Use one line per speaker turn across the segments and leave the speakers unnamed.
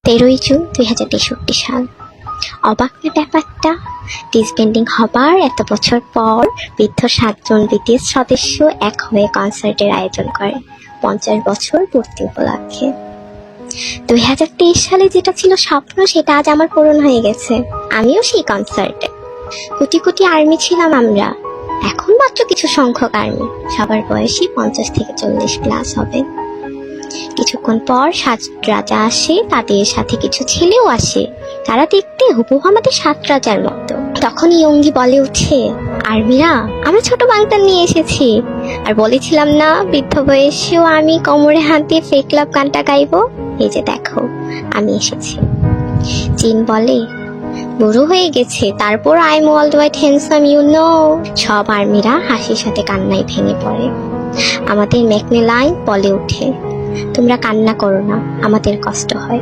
13ই June 2063 সাল। অবাক না ব্যাপারটা? ডিসব্যান্ডিং হবার এত বছর পর বৃদ্ধ 7 জন বিটিএস সদস্য এক হয়ে কনসার্টের আয়োজন করে 50 বছর পূর্তি উপলক্ষে। 2023 সালে যেটা ছিল স্বপ্ন সেটা আজ আমার পূরণ হয়ে গেছে। আমিও সেই কনসার্টে। কোটি কোটি আর্মি ছিলাম আমরা, এখন মাত্র কিছু সংখ্যক আর্মি, সবার বয়সই 50 থেকে 40 প্লাস হবে। কিছুক্ষণ পর 7 রাজা আসে, তাদের সাথে কিছু ছেলেও আসে, তারা দেখতে হুবহু আমাদের 7 রাজার মতো। তখন ইয়ঙ্গি বলে উঠে, আর্মিরা আমরা ছোট বাংলা নিয়ে এসেছি, আর বলেছিলাম না বৃদ্ধ বয়সেও আমি কোমরে হাত দিয়ে ফেক লাভ গানটা গাইবো, এই যে দেখো আমি এসেছি। জিন বলে, বুড়ো হয়ে গেছে, তারপর I am world wide handsome you know. সব আর্মিরা হাসির সাথে কান্নায় ভেঙে পড়ে। আমাদের ম্যাকনেলাইন বলে উঠে, তোমরা কান্না করো না, আমাদের কষ্ট হয়,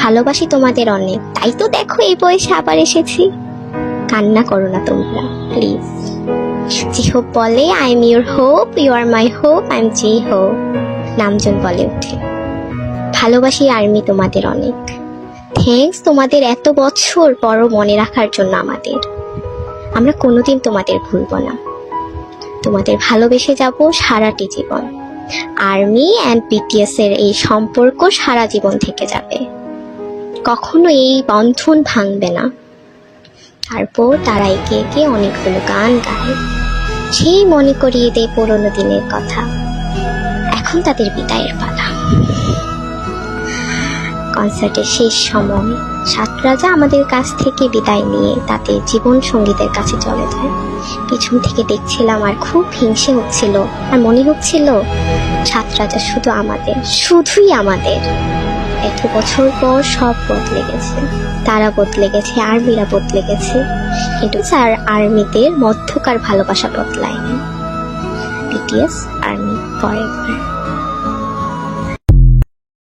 ভালোবাসি তোমাদের অনেক, তাই তো দেখো এই বয়সে আবার এসেছি। কান্না করো না তোমরা প্লিজ। জি হোপ বলে, I am your hope, you are my hope, I am J Hope. Namjoon বলে উঠে, ভালোবাসি আর্মি তোমাদের অনেক, থ্যাঙ্কস তোমাদের এত বছর পরও মনে রাখার জন্য আমাদের। আমরা কোনোদিন তোমাদের ভুলব না, তোমাদের ভালোবেসে যাব সারাটি জীবন। আর্মি অ্যান্ড বিটিএস এর এই সম্পর্ক সারা জীবন থেকে যাবে, কখনো এই বন্ধন ভাঙবে না। তারপর তারা একে একে অনেকগুলো গান গায়, সেই মনে করিয়ে দেয় পুরোনো দিনের কথা। এখন তাদের বিদায়ের পালা। কনসার্টের শেষ সময় 7 রাজা আমাদের কাছ থেকে বিদায় নিয়ে তাদের জীবন সঙ্গীদের কাছে চলে যায়। পিছন থেকে দেখছিলাম আর খুব হিংসে হচ্ছিল, আর মনে হচ্ছিল 7 রাজা শুধু আমাদের, শুধুই আমাদের। এত বছর পর সব বদলে গেছে, তারা বদলে গেছে, আর্মিরা বদলে গেছে, কিন্তু স্যার আর্মিদের মধ্যকার ভালোবাসা বদলায়নি। BTS army forever.